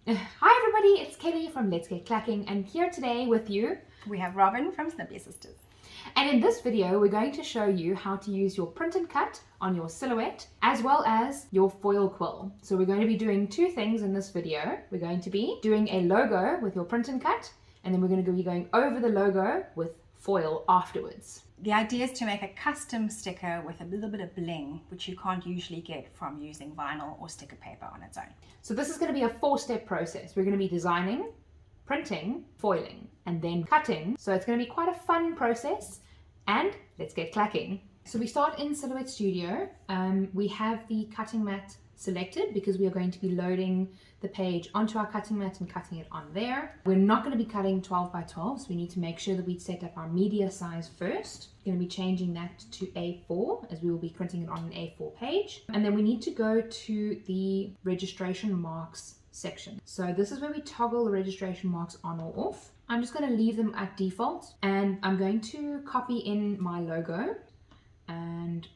Hi everybody, it's Kelly from Let's Get Clacking, and here today with you we have Robyn from Snippy Sisters. And in this video we're going to show you how to use your print and cut on your silhouette as well as your foil quill. So we're going to be doing two things in this video. We're going to be doing a logo with your print and cut, and then we're going to be going over the logo with foil afterwards. The idea is to make a custom sticker with a little bit of bling, which you can't usually get from using vinyl or sticker paper on its own. So this is going to be a 4-step process. We're going to be designing, printing, foiling, and then cutting. So it's going to be quite a fun process, and let's get clacking. So we start in Silhouette Studio. We have the cutting mat selected because we are going to be loading the page onto our cutting mat and cutting it on there. We're not going to be cutting 12 by 12, so we need to make sure that we set up our media size first. We're going to be changing that to A4 as we will be printing it on an A4 page. And then we need to go to the registration marks section. So this is where we toggle the registration marks on or off. I'm just going to leave them at default, and I'm going to copy in my logo and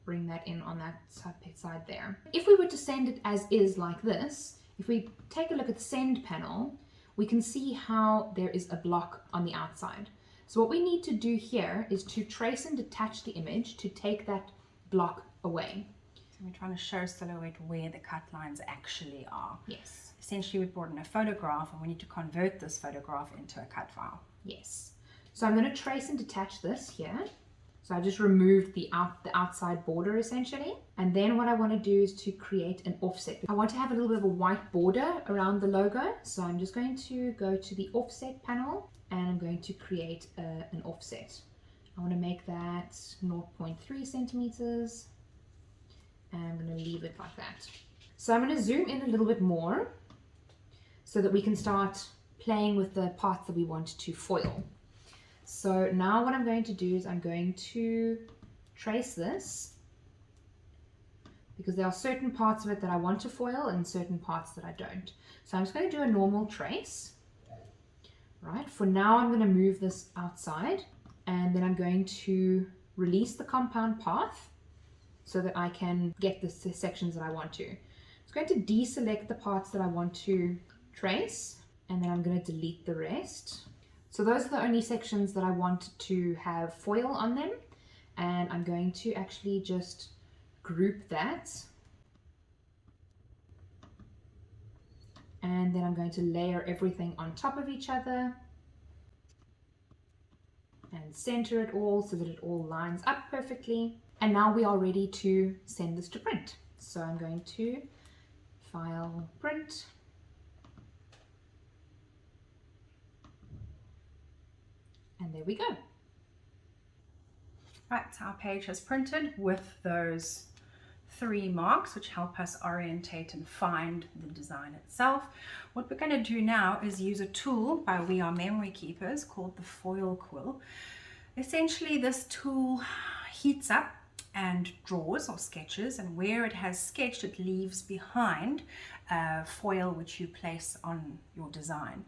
bring that in on that side there. If we were to send it as is like this, if we take a look at the send panel, we can see how there is a block on the outside. So what we need to do here is to trace and detach the image to take that block away. So we're trying to show Silhouette where the cut lines actually are. Yes. Essentially we've brought in a photograph and we need to convert this photograph into a cut file. Yes. So I'm going to trace and detach this here. So I just removed the outside border essentially. And then what I want to do is to create an offset. I want to have a little bit of a white border around the logo. So I'm just going to go to the offset panel and I'm going to create an offset. I want to make that 0.3 centimeters. And I'm going to leave it like that. So I'm going to zoom in a little bit more so that we can start playing with the parts that we want to foil. So now what I'm going to do is I'm going to trace this because there are certain parts of it that I want to foil and certain parts that I don't. So I'm just going to do a normal trace. Right, for now I'm going to move this outside, and then I'm going to release the compound path so that I can get the sections that I want to. I'm going to deselect the parts that I want to trace, and then I'm going to delete the rest. So those are the only sections that I want to have foil on them, and I'm going to actually just group that, and then I'm going to layer everything on top of each other and center it all so that it all lines up perfectly. And now we are ready to send this to print. So I'm going to file, print. And there we go. Right, so our page has printed with those 3 marks which help us orientate and find the design itself. What we're going to do now is use a tool by We Are Memory Keepers called the Foil Quill. Essentially this tool heats up and draws or sketches, and where it has sketched it leaves behind foil which you place on your design.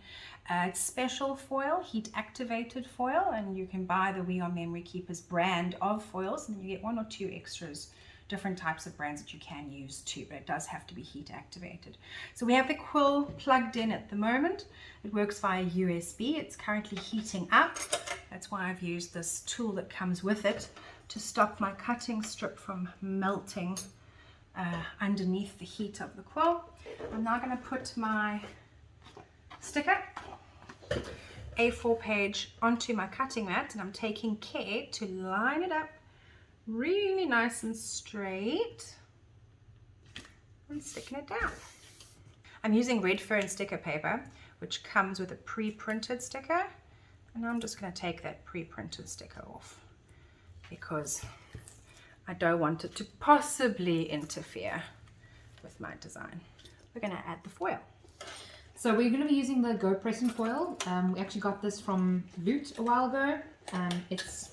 It's special foil, heat activated foil, and you can buy the We Are Memory Keepers brand of foils and you get 1 or 2 extras, different types of brands that you can use too, but it does have to be heat activated. So we have the quill plugged in at the moment. It works via USB. It's currently heating up. That's why I've used this tool that comes with it to stop my cutting strip from melting underneath the heat of the quill. I'm now going to put my sticker A4 page onto my cutting mat, and I'm taking care to line it up really nice and straight and sticking it down. I'm using red fern sticker paper which comes with a pre-printed sticker, and I'm just going to take that pre-printed sticker off because I don't want it to possibly interfere with my design. We're going to add the foil. So we're going to be using the Go Press and Foil. We actually got this from Loot a while ago. It's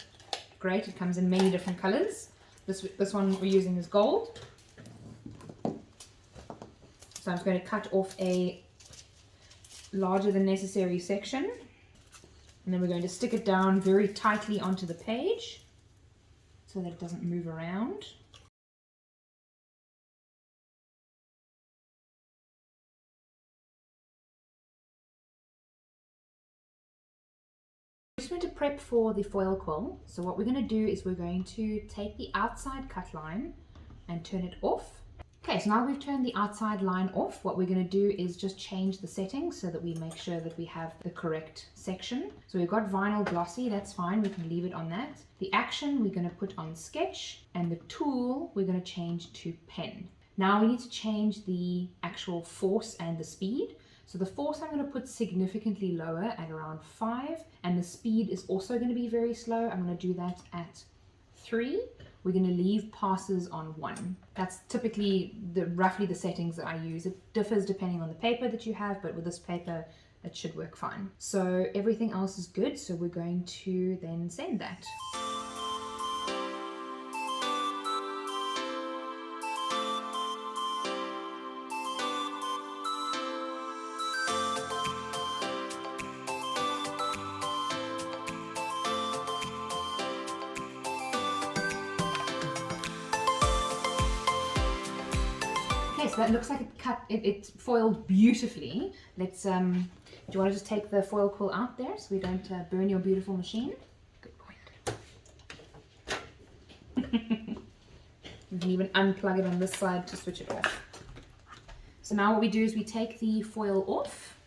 great. It comes in many different colors. This one we're using is gold. So I'm just going to cut off a larger than necessary section, and then we're going to stick it down very tightly onto the page so that it doesn't move around. going to prep for the foil quill. So what we're going to do is we're going to take the outside cut line and turn it off. Okay, so now we've turned the outside line off, what we're going to do is just change the settings so that we make sure that we have the correct section. So we've got vinyl glossy, that's fine, we can leave it on that. The action we're going to put on sketch, and the tool we're going to change to pen. Now we need to change the actual force and the speed. So the force I'm going to put significantly lower at around 5, and the speed is also going to be very slow. I'm going to do that at 3. We're going to leave passes on 1. That's typically roughly the settings that I use. It differs depending on the paper that you have, but with this paper, it should work fine. So everything else is good, so we're going to then send that. Okay, so that looks like it foiled beautifully. Let's, do you want to just take the foil quill out there so we don't burn your beautiful machine? Good point. You can even unplug it on this side to switch it off. So now what we do is we take the foil off.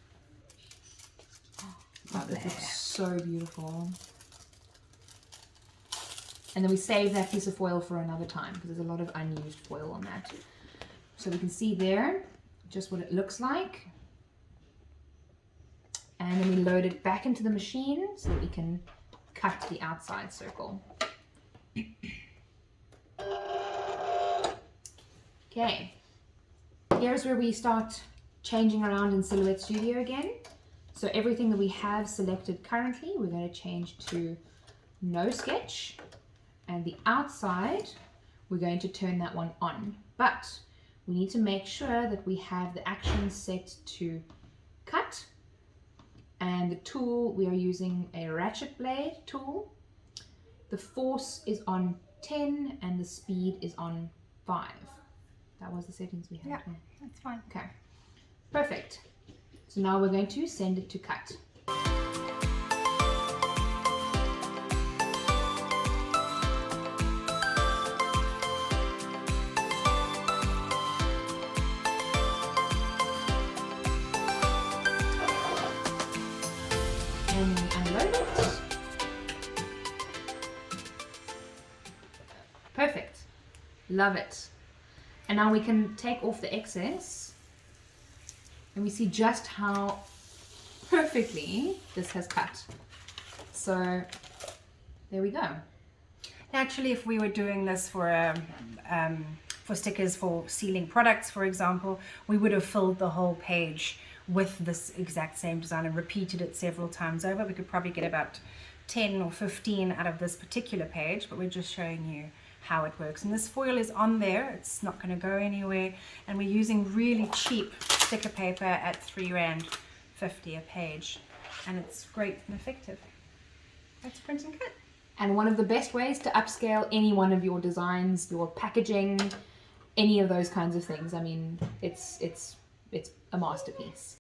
Oh, that looks so beautiful. And then we save that piece of foil for another time because there's a lot of unused foil on that. So we can see there just what it looks like. And then we load it back into the machine so that we can cut the outside circle. Okay, here's where we start changing around in Silhouette Studio again. So everything that we have selected currently, we're going to change to no sketch. And the outside, we're going to turn that one on. But we need to make sure that we have the action set to cut, and the tool, we are using a ratchet blade tool. The force is on 10 and the speed is on 5. That was the settings we had. Yeah, that's fine. Okay, perfect. So now we're going to send it to cut. And unload it. Perfect. Love it. And now we can take off the excess and we see just how perfectly this has cut. So there we go. Actually, if we were doing this for stickers for sealing products, for example, we would have filled the whole page with this exact same design and repeated it several times over. We could probably get about 10 or 15 out of this particular page, but we're just showing you how it works. And this foil is on there, it's not going to go anywhere, and we're using really cheap sticker paper at R3.50 a page, and it's great and effective. That's print and cut. And one of the best ways to upscale any one of your designs, your packaging, any of those kinds of things. I mean, it's a masterpiece.